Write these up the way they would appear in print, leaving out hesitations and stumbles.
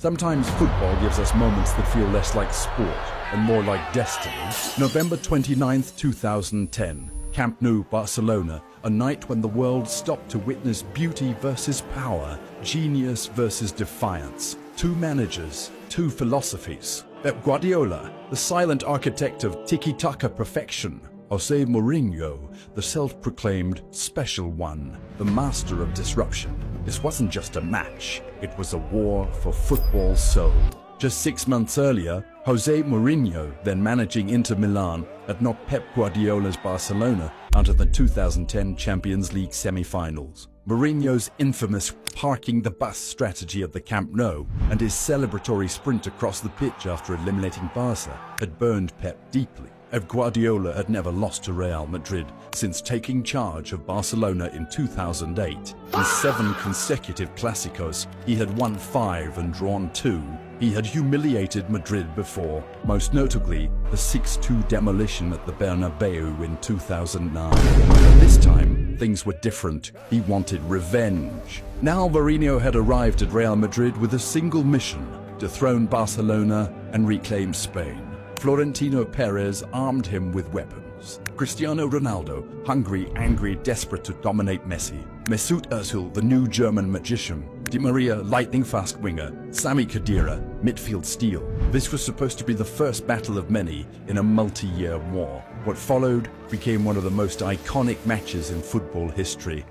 Sometimes football gives us moments that feel less like sport and more like destiny. November 29th, 2010. Camp Nou, Barcelona, a night when the world stopped to witness beauty versus power, genius versus defiance. Two managers, two philosophies. Pep Guardiola, the silent architect of Tiki-Taka perfection. José Mourinho, the self-proclaimed special one, the master of disruption. This wasn't just a match, it was a war for football soul. Just 6 months earlier, José Mourinho, then managing Inter Milan, had knocked Pep Guardiola's Barcelona out of the 2010 Champions League semi-finals. Mourinho's infamous parking the bus strategy at the Camp Nou and his celebratory sprint across the pitch after eliminating Barca had burned Pep deeply. Pep Guardiola had never lost to Real Madrid since taking charge of Barcelona in 2008. In 7 consecutive Clásicos, he had won 5 and drawn 2. He had humiliated Madrid before, most notably the 6-2 demolition at the Bernabeu in 2009. But this time, things were different. He wanted revenge. Now Mourinho had arrived at Real Madrid with a single mission: dethrone Barcelona and reclaim Spain. Florentino Perez armed him with weapons. Cristiano Ronaldo, hungry, angry, desperate to dominate Messi. Mesut Özil, the new German magician. Di Maria, lightning-fast winger. Sami Khedira, midfield steel. This was supposed to be the first battle of many in a multi-year war. What followed became one of the most iconic matches in football history.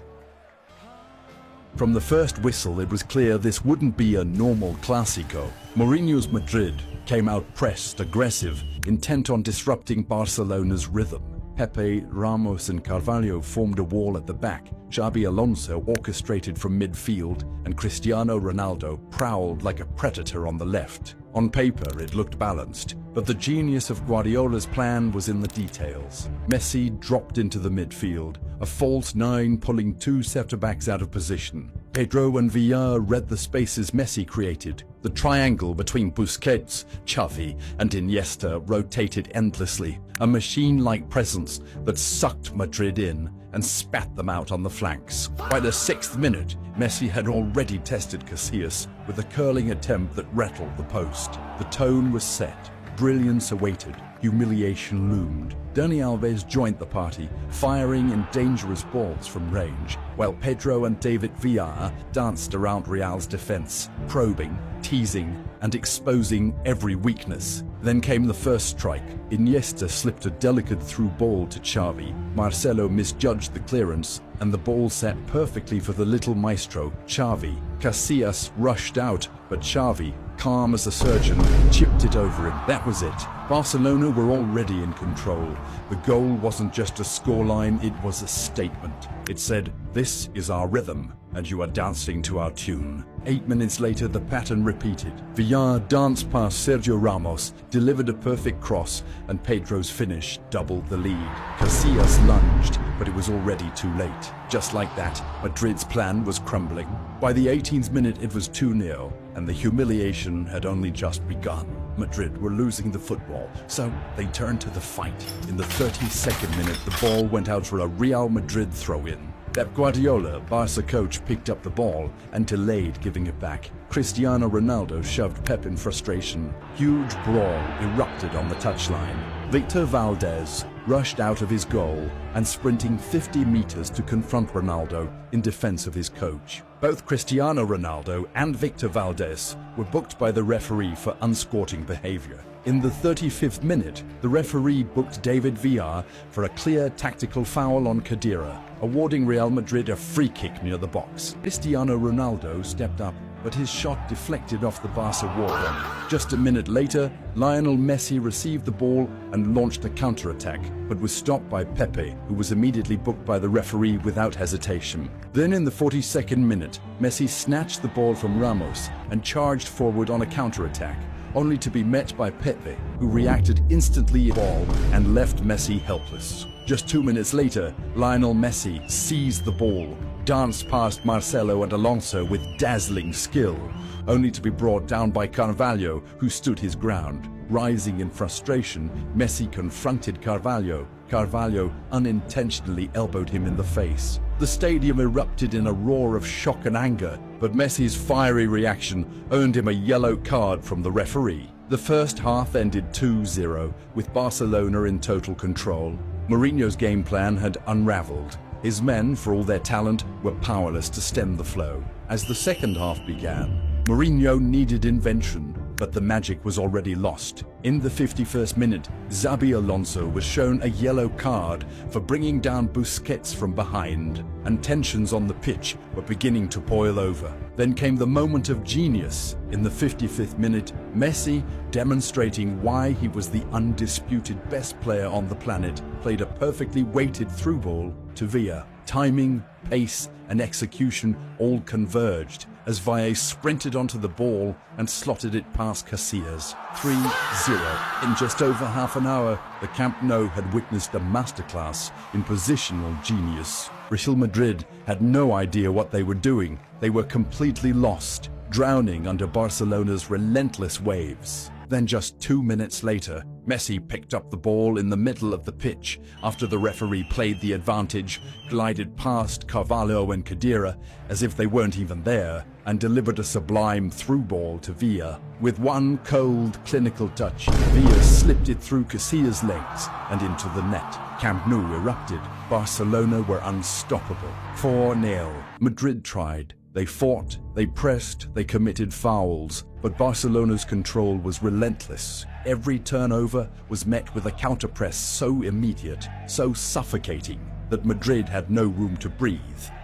From the first whistle, it was clear this wouldn't be a normal Clásico. Mourinho's Madrid came out pressed, aggressive, intent on disrupting Barcelona's rhythm. Pepe, Ramos and Carvalho formed a wall at the back. Xavi Alonso orchestrated from midfield, and Cristiano Ronaldo prowled like a predator on the left. On paper, it looked balanced, but the genius of Guardiola's plan was in the details. Messi dropped into the midfield, a false 9 pulling 2 centre-backs out of position. Pedro and Villar read the spaces Messi created. The triangle between Busquets, Xavi and Iniesta rotated endlessly, a machine-like presence that sucked Madrid in and spat them out on the flanks. By the 6th minute, Messi had already tested Casillas with a curling attempt that rattled the post. The tone was set. Brilliance awaited. Humiliation loomed. Dani Alves joined the party, firing in dangerous balls from range, while Pedro and David Villa danced around Real's defense, probing, teasing, and exposing every weakness. Then came the first strike. Iniesta slipped a delicate through ball to Xavi. Marcelo misjudged the clearance, and the ball sat perfectly for the little maestro, Xavi. Casillas rushed out, but Xavi, calm as a surgeon, chipped it over him. That was it. Barcelona were already in control. The goal wasn't just a scoreline, it was a statement. It said, "This is our rhythm, and you are dancing to our tune." 8 minutes later, the pattern repeated. Villar danced past Sergio Ramos, delivered a perfect cross, and Pedro's finish doubled the lead. Casillas lunged, but it was already too late. Just like that, Madrid's plan was crumbling. By the 18th minute, it was 2-0, and the humiliation had only just begun. Madrid were losing the football, so they turned to the fight. In the 32nd minute, the ball went out for a Real Madrid throw-in. Pep Guardiola, Barca coach, picked up the ball and delayed giving it back. Cristiano Ronaldo shoved Pep in frustration. Huge brawl erupted on the touchline. Victor Valdés rushed out of his goal and sprinting 50 meters to confront Ronaldo in defense of his coach. Both Cristiano Ronaldo and Victor Valdés were booked by the referee for unsporting behavior. In the 35th minute, the referee booked David Villa for a clear tactical foul on Khedira, awarding Real Madrid a free kick near the box. Cristiano Ronaldo stepped up, but his shot deflected off the Barca wall. Just a minute later, Lionel Messi received the ball and launched a counter-attack, but was stopped by Pepe, who was immediately booked by the referee without hesitation. Then in the 42nd minute, Messi snatched the ball from Ramos and charged forward on a counter-attack, only to be met by Pepe, who reacted instantly to the ball and left Messi helpless. Just 2 minutes later, Lionel Messi seized the ball, danced past Marcelo and Alonso with dazzling skill, only to be brought down by Carvalho, who stood his ground. Rising in frustration, Messi confronted Carvalho. Carvalho unintentionally elbowed him in the face. The stadium erupted in a roar of shock and anger. but Messi's fiery reaction earned him a yellow card from the referee. The first half ended 2-0, with Barcelona in total control. Mourinho's game plan had unraveled. His men, for all their talent, were powerless to stem the flow. As the second half began, Mourinho needed invention, but the magic was already lost. In the 51st minute, Xabi Alonso was shown a yellow card for bringing down Busquets from behind, and tensions on the pitch were beginning to boil over. Then came the moment of genius. In the 55th minute, Messi, demonstrating why he was the undisputed best player on the planet, played a perfectly weighted through ball to Villa. Timing, pace, and execution all converged as Villa sprinted onto the ball and slotted it past Casillas. 3-0. In just over half an hour, the Camp Nou had witnessed a masterclass in positional genius. Real Madrid had no idea what they were doing. They were completely lost, drowning under Barcelona's relentless waves. Then just 2 minutes later, Messi picked up the ball in the middle of the pitch after the referee played the advantage, glided past Carvalho and Khedira as if they weren't even there, and delivered a sublime through ball to Villa. With one cold, clinical touch, Villa slipped it through Casillas' legs and into the net. Camp Nou erupted. Barcelona were unstoppable. 4-0. Madrid tried. They fought, they pressed, they committed fouls, but Barcelona's control was relentless. Every turnover was met with a counterpress so immediate, so suffocating, that Madrid had no room to breathe.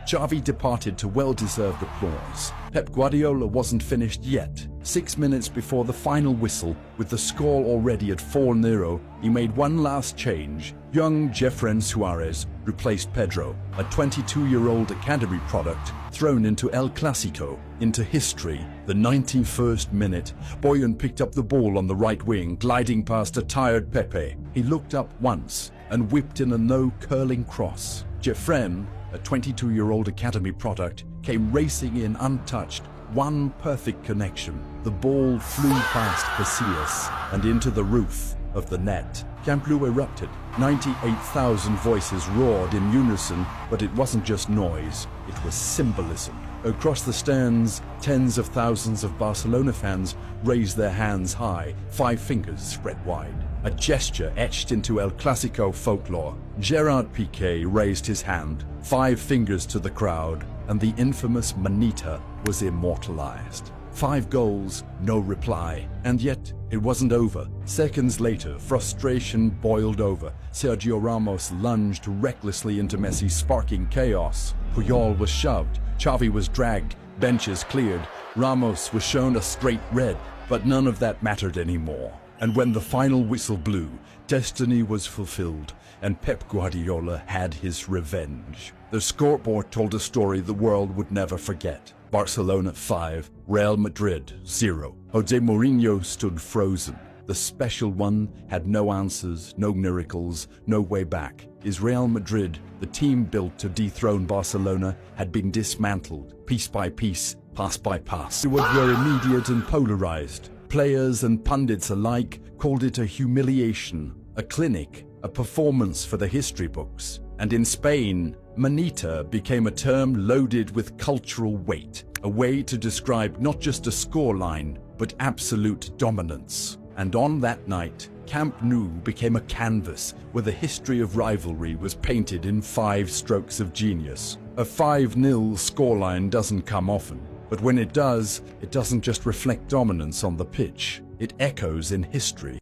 Xavi departed to well-deserved applause. Pep Guardiola wasn't finished yet. 6 minutes before the final whistle, with the score already at 4-0, he made one last change. Young Jefren Suarez replaced Pedro, a 22-year-old academy product thrown into El Clásico, into history. The 91st minute, Boyan picked up the ball on the right wing, gliding past a tired Pepe. He looked up once and whipped in a no-curling cross. Jefren, a 22-year-old academy product, came racing in untouched. One perfect connection. The ball flew past Casillas and into the roof of the net. Camp Nou erupted. 98,000 voices roared in unison, but it wasn't just noise, it was symbolism. Across the stands, tens of thousands of Barcelona fans raised their hands high, 5 fingers spread wide. A gesture etched into El Clásico folklore. Gerard Piqué raised his hand, 5 fingers to the crowd, and the infamous Manita was immortalized. 5 goals, no reply. And yet, it wasn't over. Seconds later, frustration boiled over. Sergio Ramos lunged recklessly into Messi's sparking chaos. Puyol was shoved. Xavi was dragged. Benches cleared. Ramos was shown a straight red. But none of that mattered anymore. And when the final whistle blew, destiny was fulfilled, and Pep Guardiola had his revenge. The scoreboard told a story the world would never forget. Barcelona 5, Real Madrid 0. José Mourinho stood frozen. The special one had no answers, no miracles, no way back. His Real Madrid, the team built to dethrone Barcelona, had been dismantled, piece by piece, pass by pass. The words were immediate and polarized. Players and pundits alike called it a humiliation, a clinic, a performance for the history books. And in Spain, Manita became a term loaded with cultural weight, a way to describe not just a scoreline, but absolute dominance. And on that night, Camp Nou became a canvas where the history of rivalry was painted in 5 strokes of genius. A 5-0 scoreline doesn't come often, but when it does, it doesn't just reflect dominance on the pitch, it echoes in history.